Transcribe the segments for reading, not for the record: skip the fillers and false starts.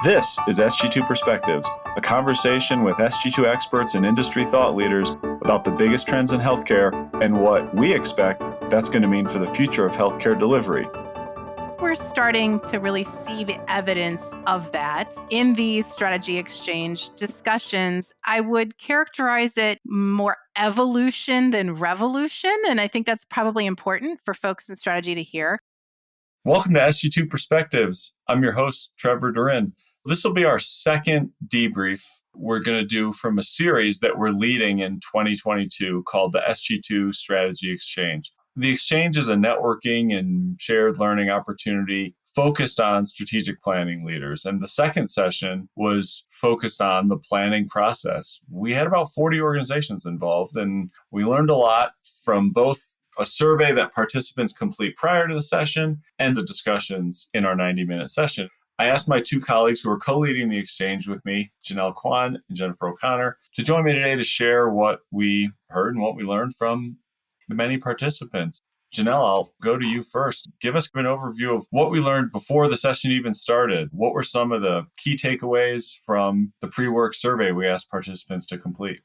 This is Sg2 Perspectives, a conversation with Sg2 experts and industry thought leaders about the biggest trends in healthcare and what we expect that's going to mean for the future of healthcare delivery. We're starting to really see the evidence of that in these strategy exchange discussions. I would characterize it more evolution than revolution, and I think that's probably important for folks in strategy to hear. Welcome to Sg2 Perspectives. I'm your host, Trevor Durin. This will be our second debrief we're going to do from a series that we're leading in 2022 called the Sg2 Strategy Exchange. The exchange is a networking and shared learning opportunity focused on strategic planning leaders. And the second session was focused on the planning process. We had about 40 organizations involved, and we learned a lot from both a survey that participants complete prior to the session and the discussions in our 90-minute session. I asked my two colleagues who are co-leading the exchange with me, Janelle Kwan and Jennifer O'Connor, to join me today to share what we heard and what we learned from the many participants. Janelle, I'll go to you first. Give us an overview of what we learned before the session even started. What were some of the key takeaways from the pre-work survey we asked participants to complete?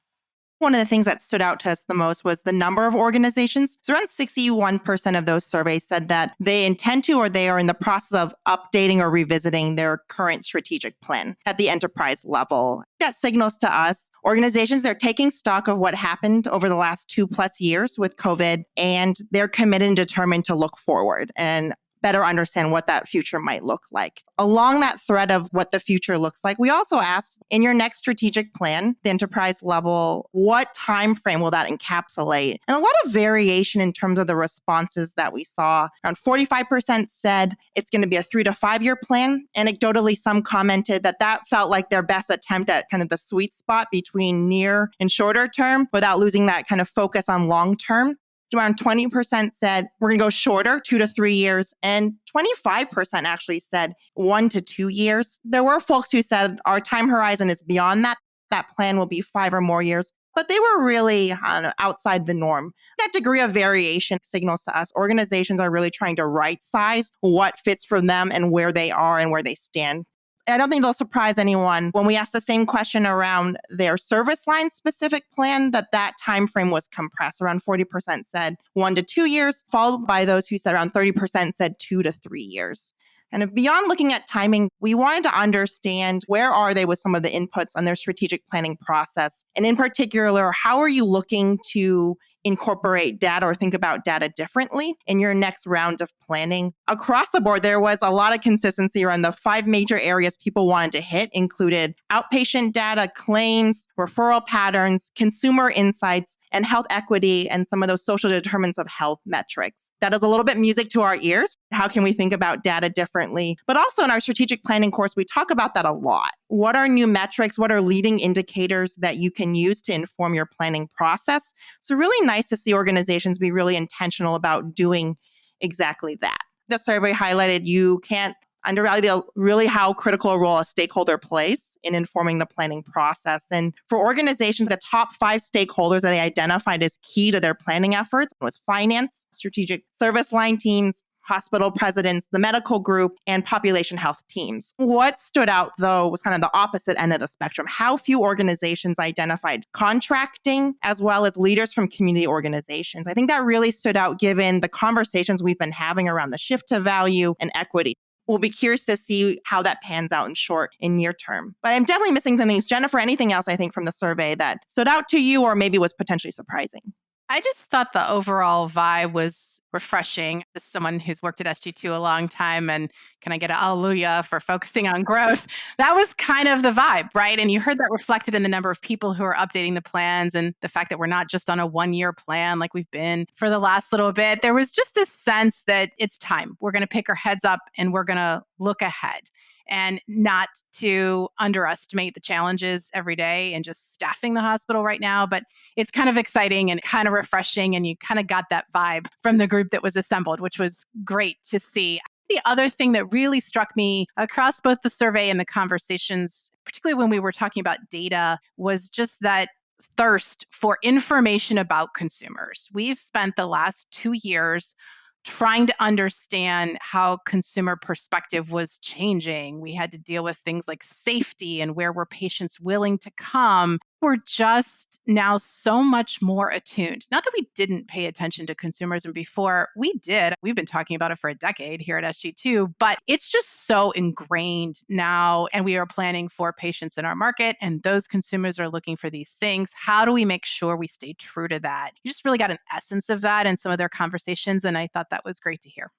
One of the things that stood out to us the most was the number of organizations. So around 61% of those surveys said that they intend to or they are in the process of updating or revisiting their current strategic plan at the enterprise level. That signals to us organizations are taking stock of what happened over the last 2+ years with COVID, and they're committed and determined to look forward and better understand what that future might look like. Along that thread of what the future looks like, we also asked, in your next strategic plan, the enterprise level, what time frame will that encapsulate? And a lot of variation in terms of the responses that we saw. Around 45% said it's going to be a 3 to 5 year plan. Anecdotally, some commented that that felt like their best attempt at kind of the sweet spot between near and shorter term without losing that kind of focus on long term. Around 20% said we're going to go shorter, 2 to 3 years, and 25% actually said 1 to 2 years. There were folks who said our time horizon is beyond that. That plan will be 5 or more years, but they were really outside the norm. That degree of variation signals to us organizations are really trying to right size what fits for them and where they are and where they stand. I don't think it'll surprise anyone when we ask the same question around their service line specific plan that time frame was compressed. Around 40% said 1 to 2 years, followed by those who said around 30% said 2 to 3 years. And if beyond looking at timing, we wanted to understand where are they with some of the inputs on their strategic planning process. And in particular, how are you looking to incorporate data or think about data differently in your next round of planning? Across the board, there was a lot of consistency around the 5 major areas people wanted to hit, included outpatient data, claims, referral patterns, consumer insights, and health equity, and some of those social determinants of health metrics. That is a little bit music to our ears. How can we think about data differently? But also in our strategic planning course, we talk about that a lot. What are new metrics? What are leading indicators that you can use to inform your planning process? So really nice to see organizations be really intentional about doing exactly that. The survey highlighted you can't undervalue really how critical a role a stakeholder plays in informing the planning process. And for organizations, the top 5 stakeholders that they identified as key to their planning efforts was finance, strategic service line teams, hospital presidents, the medical group, and population health teams. What stood out, though, was kind of the opposite end of the spectrum. How few organizations identified contracting as well as leaders from community organizations. I think that really stood out given the conversations we've been having around the shift to value and equity. We'll be curious to see how that pans out in short and near term. But I'm definitely missing some things. Jennifer, anything else I think from the survey that stood out to you or maybe was potentially surprising? I just thought the overall vibe was refreshing. As someone who's worked at SG2 a long time, and can I get a hallelujah for focusing on growth? That was kind of the vibe, right? And you heard that reflected in the number of people who are updating the plans and the fact that we're not just on a 1-year plan like we've been for the last little bit. There was just this sense that it's time. We're going to pick our heads up and we're going to look ahead, and not to underestimate the challenges every day and just staffing the hospital right now. But it's kind of exciting and kind of refreshing. And you kind of got that vibe from the group that was assembled, which was great to see. The other thing that really struck me across both the survey and the conversations, particularly when we were talking about data, was just that thirst for information about consumers. We've spent the last 2 years trying to understand how consumer perspective was changing. We had to deal with things like safety and where were patients willing to come. We're just now so much more attuned. Not that we didn't pay attention to consumerism before, we did. We've been talking about it for a decade here at SG2, but it's just so ingrained now. And we are planning for patients in our market, and those consumers are looking for these things. How do we make sure we stay true to that? You just really got an essence of that in some of their conversations, and I thought that was great to hear.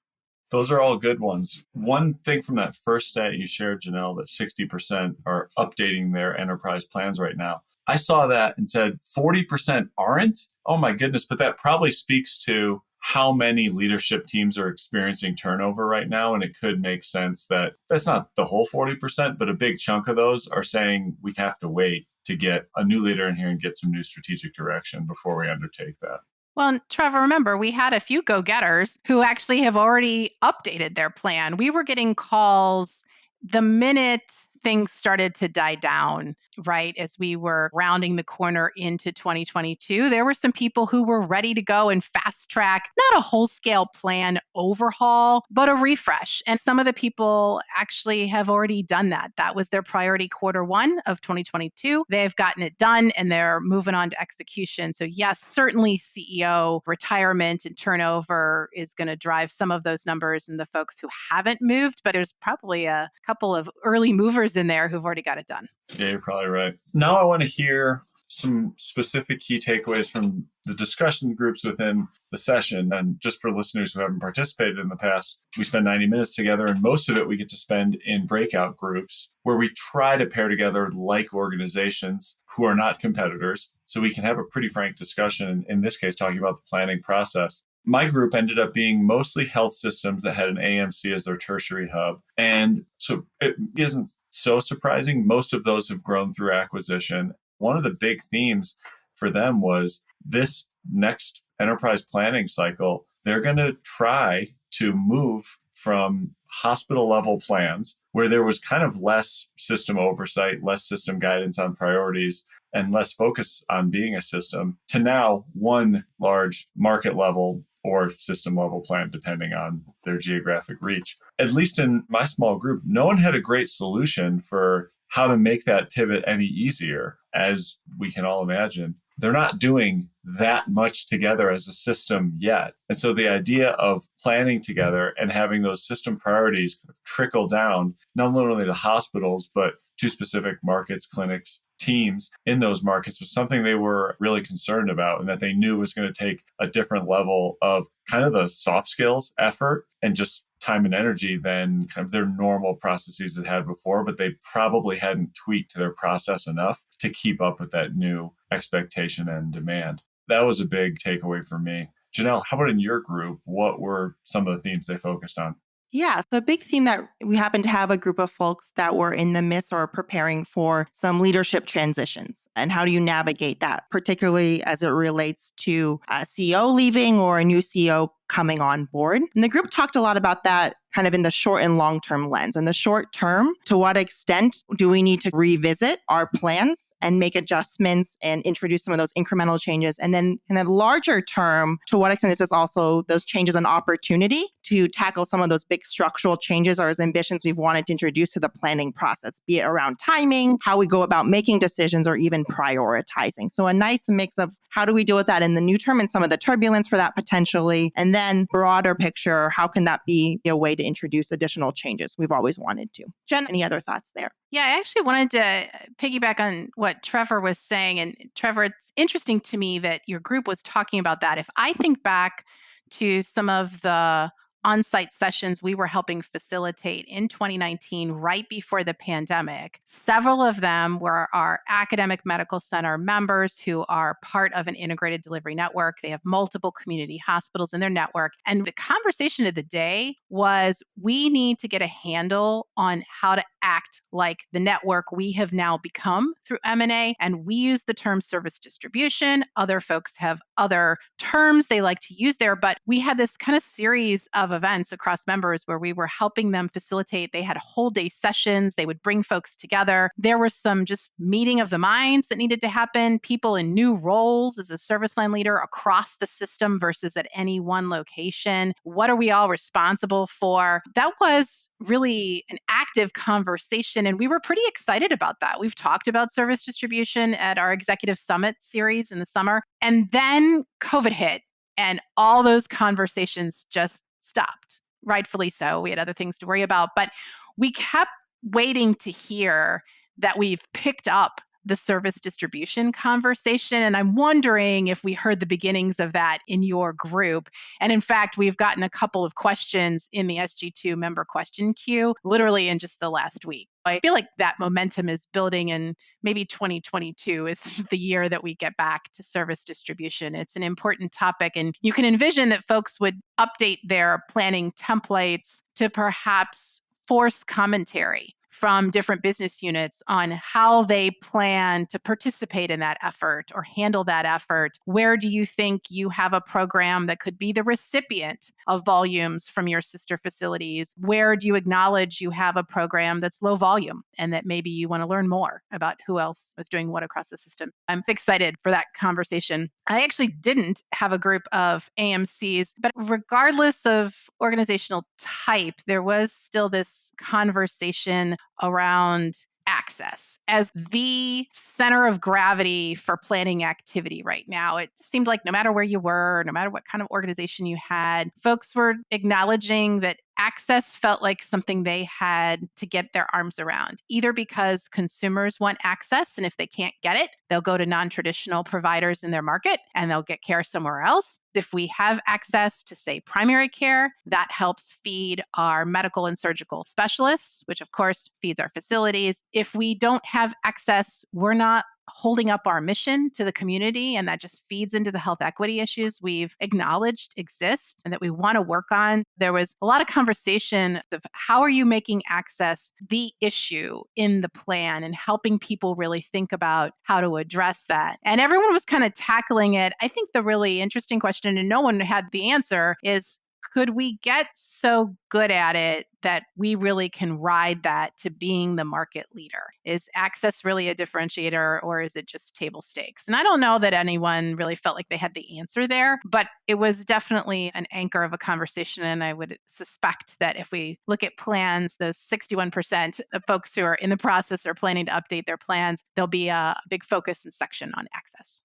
Those are all good ones. One thing from that first stat you shared, Janelle, that 60% are updating their enterprise plans right now. I saw that and said 40% aren't. Oh my goodness, but that probably speaks to how many leadership teams are experiencing turnover right now. And it could make sense that that's not the whole 40%, but a big chunk of those are saying we have to wait to get a new leader in here and get some new strategic direction before we undertake that. Well, and Trevor, remember, we had a few go-getters who actually have already updated their plan. We were getting calls the minute things started to die down, right? As we were rounding the corner into 2022, there were some people who were ready to go and fast track, not a whole scale plan overhaul, but a refresh. And some of the people actually have already done that. That was their priority Q1 of 2022. They've gotten it done and they're moving on to execution. So yes, certainly CEO retirement and turnover is going to drive some of those numbers and the folks who haven't moved, but there's probably a couple of early movers in there who've already got it done. Yeah, you're probably right. Now I want to hear some specific key takeaways from the discussion groups within the session. And just for listeners who haven't participated in the past, we spend 90 minutes together, and most of it we get to spend in breakout groups where we try to pair together like organizations who are not competitors so we can have a pretty frank discussion, in this case, talking about the planning process. My group ended up being mostly health systems that had an AMC as their tertiary hub. And so it isn't so surprising. Most of those have grown through acquisition. One of the big themes for them was this next enterprise planning cycle, they're going to try to move from hospital level plans where there was kind of less system oversight, less system guidance on priorities, and less focus on being a system, to now one large market level or system level plan, depending on their geographic reach. At least in my small group, no one had a great solution for how to make that pivot any easier. As we can all imagine, they're not doing that much together as a system yet. And so the idea of planning together and having those system priorities kind of trickle down, not only the hospitals, but to specific markets, clinics, teams in those markets, was something they were really concerned about, and that they knew was going to take a different level of kind of the soft skills effort and just time and energy than kind of their normal processes that had before, but they probably hadn't tweaked their process enough to keep up with that new expectation and demand. That was a big takeaway for me. Janelle, how about in your group? What were some of the themes they focused on? Yeah, so a big theme that we happen to have a group of folks that were in the midst or preparing for some leadership transitions. And how do you navigate that, particularly as it relates to a CEO leaving or a new CEO coming on board? And the group talked a lot about that kind of in the short and long-term lens. In the short term, to what extent do we need to revisit our plans and make adjustments and introduce some of those incremental changes? And then in a larger term, to what extent is this also those changes an opportunity to tackle some of those big structural changes or as ambitions we've wanted to introduce to the planning process, be it around timing, how we go about making decisions, or even prioritizing. So a nice mix of how do we deal with that in the new term and some of the turbulence for that potentially, and then broader picture, how can that be a way to introduce additional changes we've always wanted to. Jen, any other thoughts there? Yeah, I actually wanted to piggyback on what Trevor was saying. And Trevor, it's interesting to me that your group was talking about that. If I think back to some of the on-site sessions we were helping facilitate in 2019, right before the pandemic, several of them were our academic medical center members who are part of an integrated delivery network. They have multiple community hospitals in their network. And the conversation of the day was, we need to get a handle on how to act like the network we have now become through M&A. And we use the term service distribution. Other folks have other terms they like to use there. But we had this kind of series of events across members where we were helping them facilitate. They had whole day sessions. They would bring folks together. There was some just meeting of the minds that needed to happen. People in new roles as a service line leader across the system versus at any one location. What are we all responsible for? That was really an active conversation, and we were pretty excited about that. We've talked about service distribution at our executive summit series in the summer, and then COVID hit, and all those conversations just stopped. Rightfully so. We had other things to worry about, but we kept waiting to hear that we've picked up the service distribution conversation. And I'm wondering if we heard the beginnings of that in your group. And in fact, we've gotten a couple of questions in the SG2 member question queue, literally in just the last week. I feel like that momentum is building, and maybe 2022 is the year that we get back to service distribution. It's an important topic, and you can envision that folks would update their planning templates to perhaps force commentary from different business units on how they plan to participate in that effort or handle that effort. Where do you think you have a program that could be the recipient of volumes from your sister facilities? Where do you acknowledge you have a program that's low volume and that maybe you want to learn more about who else is doing what across the system? I'm excited for that conversation. I actually didn't have a group of AMCs, but regardless of organizational type, there was still this conversation around access as the center of gravity for planning activity right now. It seemed like no matter where you were, no matter what kind of organization you had, folks were acknowledging that access felt like something they had to get their arms around, either because consumers want access, and if they can't get it, they'll go to non-traditional providers in their market and they'll get care somewhere else. If we have access to, say, primary care, that helps feed our medical and surgical specialists, which of course feeds our facilities. If we don't have access, we're not holding up our mission to the community, and that just feeds into the health equity issues we've acknowledged exist and that we want to work on. There was a lot of conversation of how are you making access the issue in the plan and helping people really think about how to address that. And everyone was kind of tackling it. I think the really interesting question, and no one had the answer, is could we get so good at it that we really can ride that to being the market leader? Is access really a differentiator, or is it just table stakes? And I don't know that anyone really felt like they had the answer there, but it was definitely an anchor of a conversation. And I would suspect that if we look at plans, the 61% of folks who are in the process or planning to update their plans, there'll be a big focus and section on access.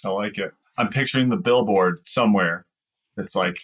I like it. I'm picturing the billboard somewhere. It's like,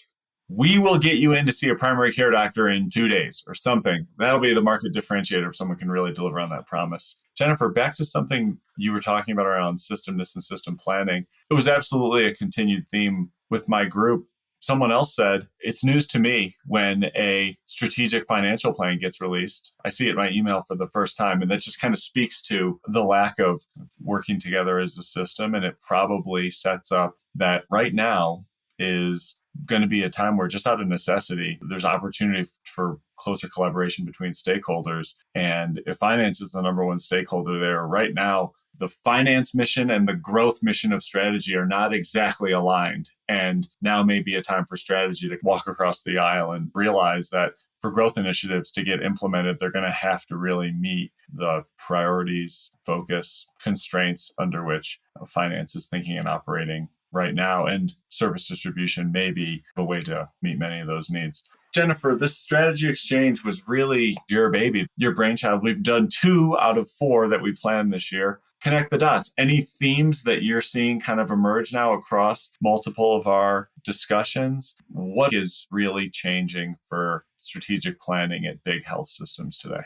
we will get you in to see a primary care doctor in 2 days or something. That'll be the market differentiator if someone can really deliver on that promise. Jennifer, back to something you were talking about around systemness and system planning. It was absolutely a continued theme with my group. Someone else said, it's news to me when a strategic financial plan gets released. I see it in my email for the first time, and that just kind of speaks to the lack of working together as a system. And it probably sets up that right now is going to be a time where, just out of necessity, there's opportunity for closer collaboration between stakeholders. And if finance is the number one stakeholder there right now, the finance mission and the growth mission of strategy are not exactly aligned. And now may be a time for strategy to walk across the aisle and realize that for growth initiatives to get implemented, they're going to have to really meet the priorities, focus, constraints under which finance is thinking and operating right now, and service distribution may be a way to meet many of those needs. Jennifer, this strategy exchange was really your baby, your brainchild. We've done 2 out of 4 that we planned this year. Connect the dots. Any themes that you're seeing kind of emerge now across multiple of our discussions? What is really changing for strategic planning at big health systems today?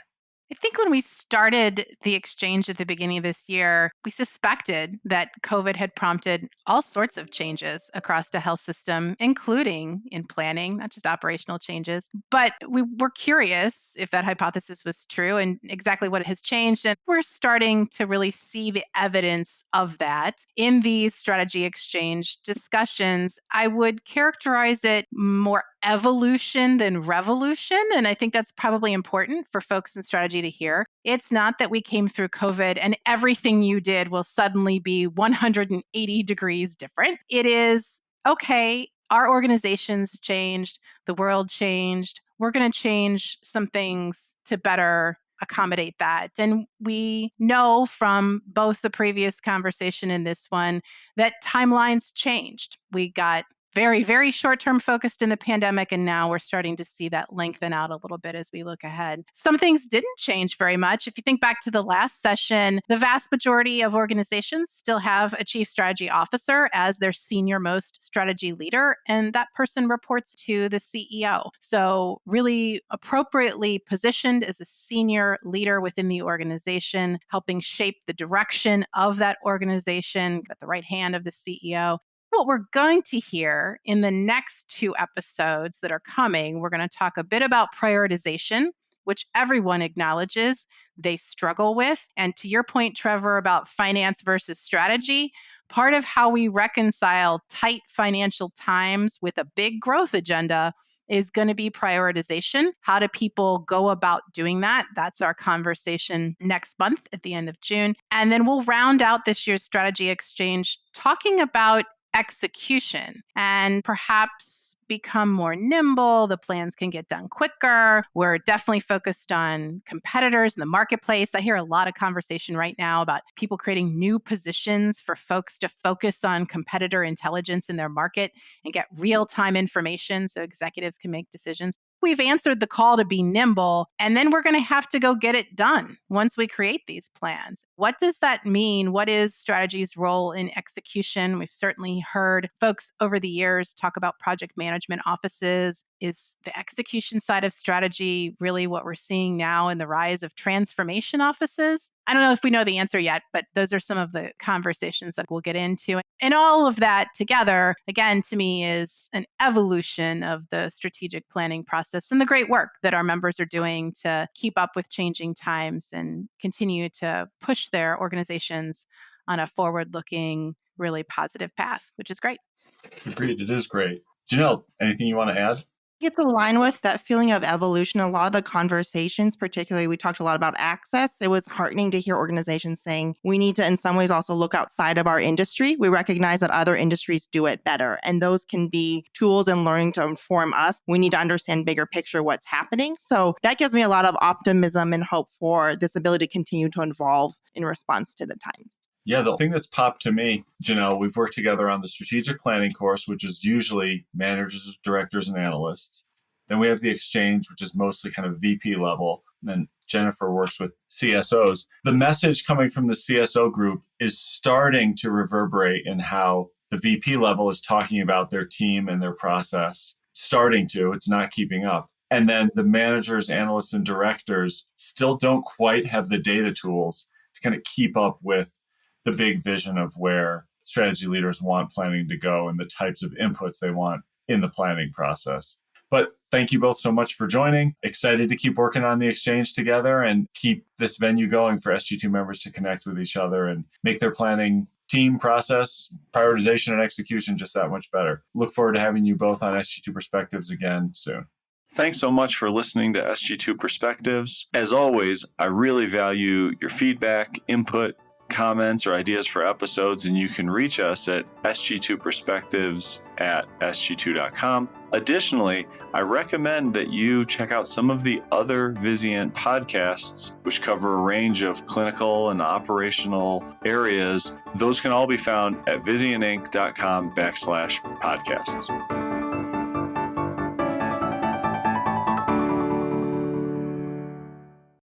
I think when we started the exchange at the beginning of this year, we suspected that COVID had prompted all sorts of changes across the health system, including in planning, not just operational changes. But we were curious if that hypothesis was true and exactly what has changed. And we're starting to really see the evidence of that in these strategy exchange discussions. I would characterize it more evolution than revolution. And I think that's probably important for folks in strategy to hear. It's not that we came through COVID and everything you did will suddenly be 180 degrees different. It is, okay, our organizations changed, the world changed. We're going to change some things to better accommodate that. And we know from both the previous conversation and this one that timelines changed. We got very, very short-term focused in the pandemic, and now we're starting to see that lengthen out a little bit as we look ahead. Some things didn't change very much. If you think back to the last session, the vast majority of organizations still have a chief strategy officer as their senior most strategy leader, and that person reports to the CEO. So really appropriately positioned as a senior leader within the organization, helping shape the direction of that organization at the right hand of the CEO. What we're going to hear in the next 2 episodes that are coming, we're going to talk a bit about prioritization, which everyone acknowledges they struggle with. And to your point, Trevor, about finance versus strategy, part of how we reconcile tight financial times with a big growth agenda is going to be prioritization. How do people go about doing that? That's our conversation next month at the end of June. And then we'll round out this year's strategy exchange talking about execution and perhaps become more nimble. The plans can get done quicker. We're definitely focused on competitors in the marketplace. I hear a lot of conversation right now about people creating new positions for folks to focus on competitor intelligence in their market and get real-time information so executives can make decisions. We've answered the call to be nimble, and then we're going to have to go get it done once we create these plans. What does that mean? What is strategy's role in execution? We've certainly heard folks over the years talk about project management offices. Is the execution side of strategy really what we're seeing now in the rise of transformation offices? I don't know if we know the answer yet, but those are some of the conversations that we'll get into. And all of that together, again, to me, is an evolution of the strategic planning process and the great work that our members are doing to keep up with changing times and continue to push their organizations on a forward-looking, really positive path, which is great. Agreed. It is great. Janelle, anything you want to add? It's aligned with that feeling of evolution. A lot of the conversations, particularly we talked a lot about access. It was heartening to hear organizations saying we need to in some ways also look outside of our industry. We recognize that other industries do it better. And those can be tools and learning to inform us. We need to understand bigger picture what's happening. So that gives me a lot of optimism and hope for this ability to continue to evolve in response to the times. Yeah, the thing that's popped to me, Janelle, we've worked together on the strategic planning course, which is usually managers, directors, and analysts. Then we have the exchange, which is mostly kind of VP level. And then Jennifer works with CSOs. The message coming from the CSO group is starting to reverberate in how the VP level is talking about their team and their process. Starting to, it's not keeping up. And then the managers, analysts, and directors still don't quite have the data tools to kind of keep up with the big vision of where strategy leaders want planning to go and the types of inputs they want in the planning process. But thank you both so much for joining. Excited to keep working on the exchange together and keep this venue going for SG2 members to connect with each other and make their planning team process, prioritization, and execution just that much better. Look forward to having you both on SG2 Perspectives again soon. Thanks so much for listening to SG2 Perspectives. As always, I really value your feedback, input, comments, or ideas for episodes, and you can reach us at sg2perspectives@sg2.com. Additionally, I recommend that you check out some of the other Vizient podcasts, which cover a range of clinical and operational areas. Those can all be found at vizientinc.com/podcasts.